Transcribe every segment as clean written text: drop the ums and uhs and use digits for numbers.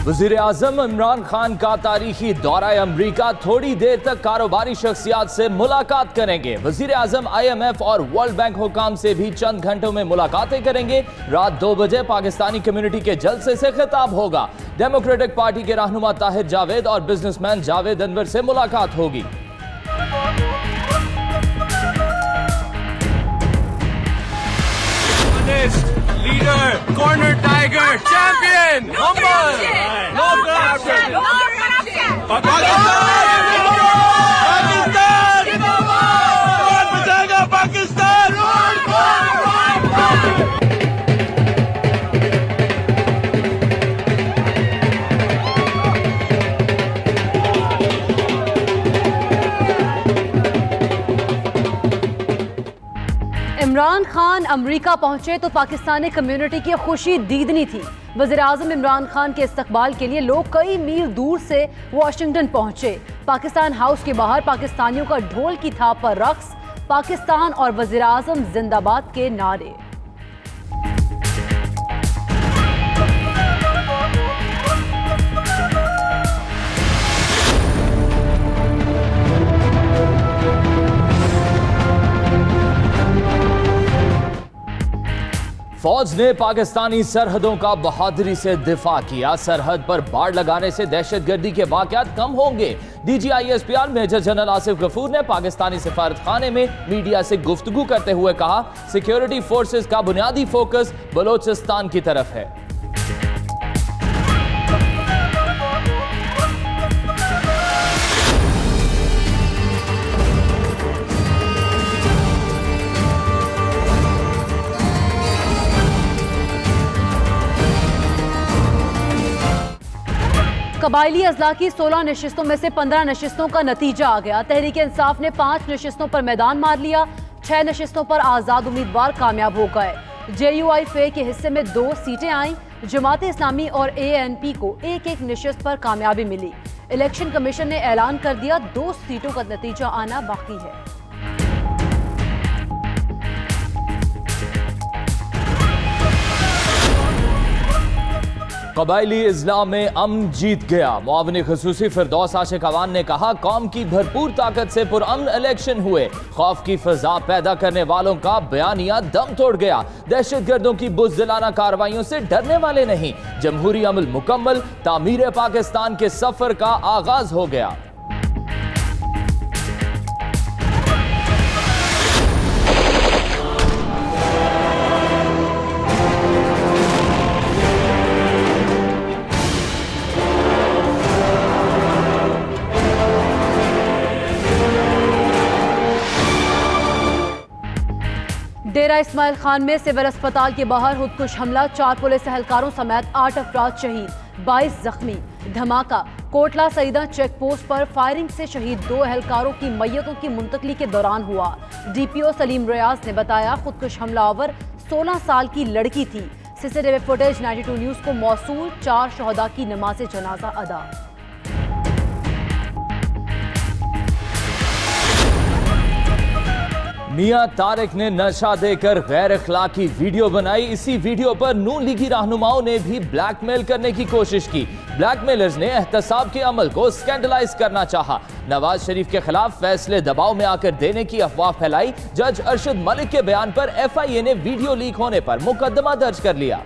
वज़ीर आज़म इमरान खान का तारीखी दौरा अमरीका, थोड़ी देर तक कारोबारी शख्सियात से मुलाकात करेंगे। वज़ीर आज़म IMF और वर्ल्ड बैंक हुकाम से भी चंद घंटों में मुलाकातें करेंगे। रात 2 बजे पाकिस्तानी कम्युनिटी के जलसे से खिताब होगा। डेमोक्रेटिक पार्टी के रहनुमा ताहिर जावेद और बिजनेसमैन जावेद अनवर से मुलाकात होगी। Leader, corner tiger, champion, humble, no corruption. Pakistan, कौन बचाएगा पाकिस्तान? इमरान खान अमेरिका पहुंचे तो पाकिस्तानी कम्युनिटी की खुशी दीदनी थी। वज़ीर आज़म इमरान खान के इस्तकबाल के लिए लोग कई मील दूर से वाशिंगटन पहुंचे। पाकिस्तान हाउस के बाहर पाकिस्तानियों का ढोल की थाप पर रक्स, पाकिस्तान और वज़ीर आज़म जिंदाबाद के नारे। फौज ने पाकिस्तानी सरहदों का बहादुरी से दिफा किया। सरहद पर बाड़ लगाने से दहशतगर्दी के वाकयात कम होंगे। DGISPR major general Asif Ghafoor ने पाकिस्तानी सिफारत खाने में मीडिया से गुफ्तगू करते हुए कहा, सिक्योरिटी फोर्सेस का बुनियादी फोकस बलोचिस्तान की तरफ है। कबायली अजला की 16 नशिस्तों में से 15 नशिस्तों का नतीजा आ गया। तहरीक इंसाफ ने 5 नशिस्तों पर मैदान मार लिया। 6 नशिस्तों पर आज़ाद उम्मीदवार कामयाब हो गए। JUI के हिस्से में 2 सीटें आईं। जमात इस्लामी और ANP को एक नशिस्त पर कामयाबी मिली। इलेक्शन कमीशन ने ऐलान कर दिया 2 सीटों का नतीजा आना बाकी है। कबायली इजला में अमन जीत गया। मुआविन खुसूसी फिरदौस आशिक अवान ने कहा, कौम की भरपूर ताकत से पुरअमन इलेक्शन हुए। खौफ की फिजा पैदा करने वालों का बयानिया दम तोड़ गया। दहशतगर्दों की बुज़दिलाना कार्रवाइयों से डरने वाले नहीं। जमहूरी अमल मुकम्मल, तामीर पाकिस्तान के सफर का आगाज हो गया। डेरा इस्माइल खान में सिविल अस्पताल के बाहर खुदकुश हमला, 4 पुलिस एहलकारों समेत 8 अफराद शहीद, 22 जख्मी। धमाका कोटला सईदा चेक पोस्ट पर फायरिंग से शहीद 2 एहलकारों की मैयतों की मुंतकली के दौरान हुआ। DPO सलीम रियाज ने बताया, खुदकुश हमलावर 16 साल की लड़की थी। CCTV फुटेज 92 न्यूज को मौसूल। 4 शहदा की नमाज जनाजा अदा। मियां तारिक ने नशा देकर गैर अखलाकी वीडियो बनाई। इसी वीडियो पर नून लीगी रहनुमाओं ने भी ब्लैकमेल करने की कोशिश की। ब्लैकमेलर्स ने एहतसाब के अमल को स्कैंडलाइज करना चाहा। नवाज शरीफ के खिलाफ फैसले दबाव में आकर देने की अफवाह फैलाई। जज अरशद मलिक के बयान पर FIA ने वीडियो लीक होने पर मुकदमा दर्ज कर लिया।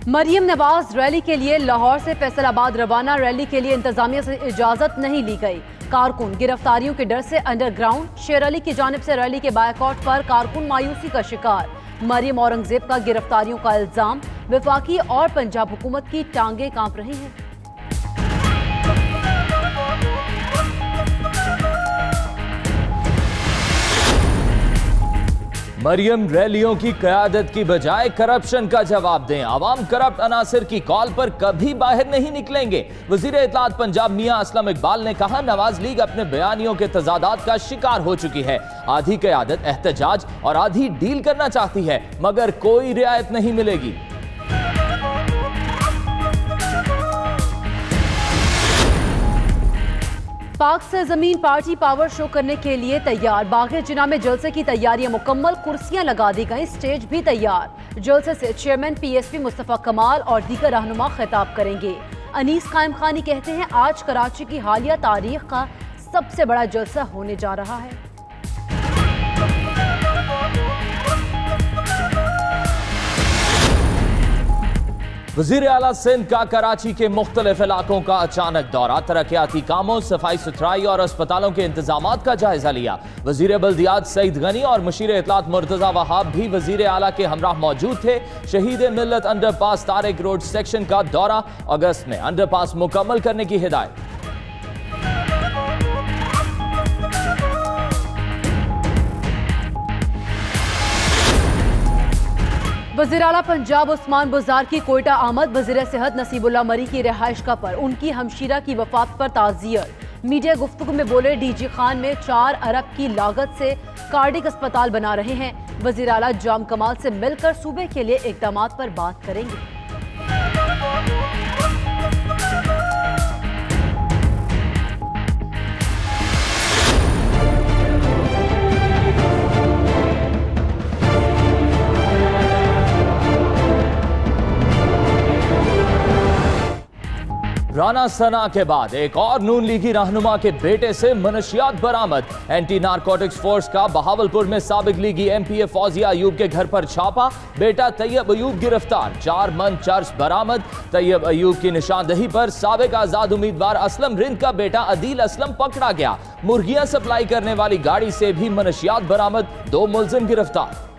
मरियम नवाज रैली के लिए लाहौर से फैसलाबाद रवाना। रैली के लिए इंतजामिया से इजाजत नहीं ली गई। कारकुन गिरफ्तारियों के डर से अंडरग्राउंड। शेर अली की जानिब से रैली के बायकॉट पर कारकुन मायूसी का शिकार। मरियम औरंगजेब का गिरफ्तारियों का इल्जाम। वफाकी और पंजाब हुकूमत की टांगे कांप रही हैं। मरियम रैलियों की क़यादत की बजाय करप्शन का जवाब दें। आवाम करप्ट अनासिर की कॉल पर कभी बाहर नहीं निकलेंगे। वज़ीर इत्तलात पंजाब मियां असलम इकबाल ने कहा, नवाज लीग अपने बयानियों के तजादात का शिकार हो चुकी है। आधी क़यादत एहतजाज और आधी डील करना चाहती है, मगर कोई रियायत नहीं मिलेगी। पाक से जमीन पार्टी पावर शो करने के लिए तैयार। बाग़े जिना में जलसे की तैयारियां मुकम्मल, कुर्सियां लगा दी गई, स्टेज भी तैयार। जलसे से चेयरमैन पीएसपी मुस्तफा कमाल और दीगर रहनुमा खिताब करेंगे। अनीस कायम खानी कहते हैं आज कराची की हालिया तारीख का सबसे बड़ा जलसा होने जा रहा है। वज़ीर आला सिंध का कराची के मुख्तलिफ इलाकों का अचानक दौरा, तरक्याती कामों, सफाई सुथराई और अस्पतालों के इंतजामात का जायजा लिया। वज़ीर बल्दियात सईद गनी और मुशीर इत्तलात मुर्तज़ा वहाब भी वज़ीर आला के हमराह मौजूद थे। शहीद मिल्लत अंडरपास तारिक रोड सेक्शन का दौरा, अगस्त में अंडरपास मुकम्मल करने की हिदायत। वज़ीर आला पंजाब उस्मान बुज़ार की कोयटा आमद। वज़ीर सेहत नसीबुल्लाह मरी की रिहाइश का पर उनकी हमशीरा की वफात पर ताज़ियत। मीडिया गुफ्तगू में बोले डीजी खान में 4 अरब की लागत से कार्डिक अस्पताल बना रहे हैं। वज़ीर आला जाम कमाल से मिलकर सूबे के लिए इक़दामात पर बात करेंगे। राना सना के बाद एक और नून लीगी रहनुमा के बेटे से मनशियात बरामद। एंटी नारकोटिक्स फोर्स का बहावलपुर में साबिक लीगी एमपीए फौजिया अयूब के घर पर छापा, बेटा तैयब अयूब गिरफ्तार। 4 मन चर्च बरामद। तैयब अयूब की निशानदही पर साबिक आजाद उम्मीदवार असलम रिंद का बेटा अदील असलम पकड़ा गया। मुर्गियां सप्लाई करने वाली गाड़ी से भी मनशियात बरामद, 2 मुलजिम गिरफ्तार।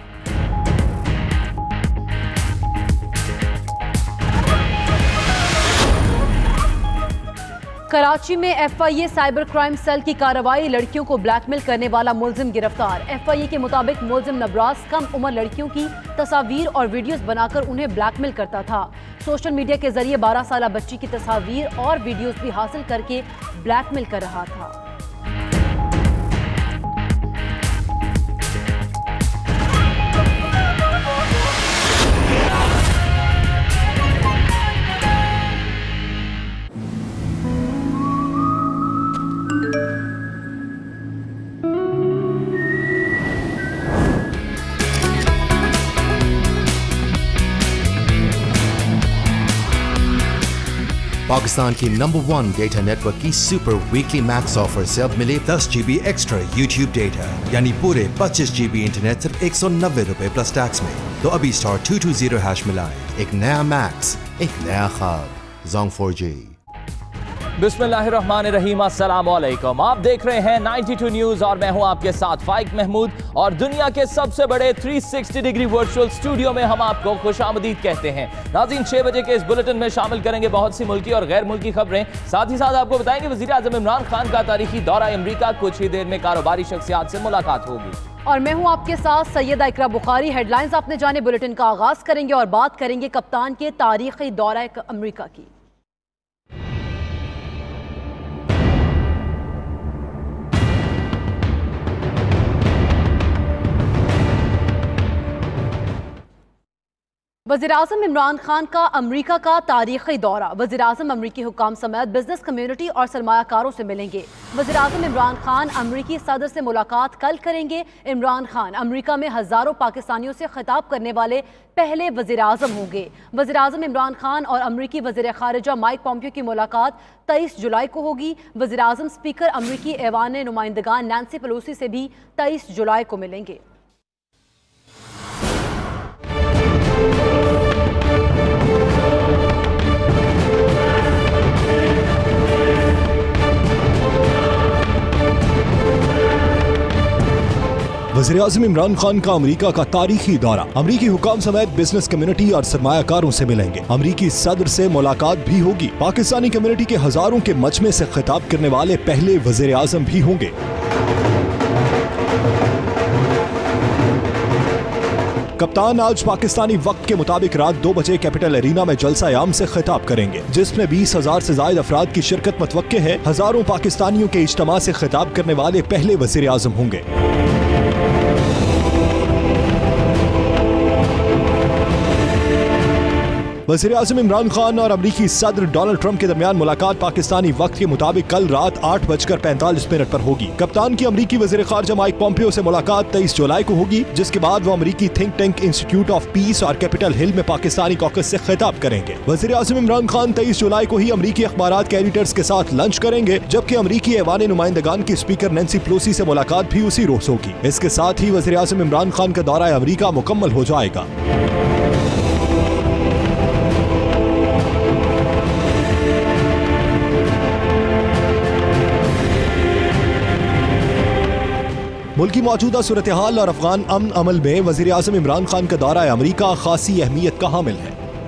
कराची में एफआईए साइबर क्राइम सेल की कार्रवाई, लड़कियों को ब्लैकमेल करने वाला मुलजिम गिरफ्तार। एफआईए के मुताबिक मुलजिम नबराज कम उम्र लड़कियों की तस्वीर और वीडियोस बनाकर उन्हें ब्लैकमेल करता था। सोशल मीडिया के जरिए 12 साल बच्ची की तस्वीर और वीडियोस भी हासिल करके ब्लैकमेल कर रहा था। पाकिस्तान की नंबर 1 डेटा नेटवर्क की सुपर वीकली मैक्स ऑफर से अब मिले 10 GB एक्स्ट्रा यूट्यूब डेटा, यानी पूरे 25 GB इंटरनेट सिर्फ 190 रुपए प्लस टैक्स में। तो अभी *220# मिलाएं। एक नया मैक्स, एक नया ख्वाब। Jong 4G। बिस्मिल्लाहिर्रहमानिर्रहीम, अस्सलाम वालेकुम। आप देख रहे हैं 92 न्यूज़ और मैं हूं आपके साथ फाइक महमूद। और दुनिया के सबसे बड़े 360 डिग्री वर्चुअल स्टूडियो में हम आपको खुशामदीद कहते हैं। नाज़रीन, 6 बजे के इस बुलेटिन में शामिल करेंगे बहुत सी मुल्की और गैर मुल्की खबरें। साथ ही साथ आपको बताएंगे वज़ीर आज़म इमरान खान का तारीखी दौरा अमरीका, कुछ ही देर में कारोबारी शख्सियात से मुलाकात होगी। और मैं हूं आपके साथ सैयदा इकरा बुखारी। हेडलाइंस आपने जाने, बुलेटिन का आगाज करेंगे और बात करेंगे कप्तान के तारीखी दौरा अमरीका की। वज़ीर-ए-आज़म इमरान खान का अमरीका का तारीखी दौरा। वज़ीर-ए-आज़म अमरीकी हुकाम समेत बिजनेस कम्युनिटी और सरमायाकारों से मिलेंगे। वज़ीर-ए-आज़म इमरान खान अमरीकी सदर से मुलाकात कल करेंगे। इमरान खान अमरीका में हज़ारों पाकिस्तानियों से खिताब करने वाले पहले वज़ीर-ए-आज़म होंगे। वज़ीर-ए-आज़म इमरान खान और अमरीकी वज़ीर ख़ारिजा माइक पॉम्पियो की मुलाकात 23 जुलाई को होगी। वज़ीर-ए-आज़म स्पीकर अमरीकी ऐवान नुमाइंदगान नैंसी पेलोसी से भी 23 जुलाई को मिलेंगे। वज़ीर-ए-आज़म इमरान खान का अमेरिका का तारीखी दौरा। अमरीकी हुकाम समेत बिजनेस कम्युनिटी और सरमायाकारों से मिलेंगे। अमरीकी सदर से मुलाकात भी होगी। पाकिस्तानी कम्युनिटी के हजारों के मजमे से खिताब करने वाले पहले वज़ीर-ए-आज़म भी होंगे। कप्तान आज पाकिस्तानी वक्त के मुताबिक रात 2 बजे कैपिटल एरिना में जलसा-ए-आम से खिताब करेंगे, जिसमें 20,000 से ज्यादा अफराद की शिरकत मुतवक्के है। हजारों पाकिस्तानियों के इज्तिमा से खिताब करने वाले पहले वज़ीर-ए-आज़म होंगे। वज़ीर आज़म इमरान खान और अमरीकी सदर डोनाल्ड ट्रंप के दरमियान मुलाकात पाकिस्तानी वक्त के मुताबिक कल रात 8:45 पर होगी। कप्तान की अमरीकी वज़ीर ख़ारजा माइक पोम्पियो से मुलाकात 23 जुलाई को होगी, जिसके बाद वो अमरीकी think tank institute of peace और कैपिटल हिल में पाकिस्तानी कॉकस से खिताब करेंगे। वज़ीर आज़म इमरान खान 23 जुलाई को ही अमरीकी अखबारात के एडिटर्स के साथ लंच करेंगे, जबकि अमरीकी ऐवान नुमाइंदगान की स्पीकर नैन्सी पेलोसी से मुलाकात भी उसी रोज होगी। इसके साथ ही वज़ीर आज़म इमरान खान का दौरा अमरीका मुकम्मल हो जाएगा। मुल्क की मौजूदा सूरत हाल और अफगान अमन अमल में वज़ीर आज़म इमरान खान का दौरा अमरीका खासी अहमियत का हामिल है।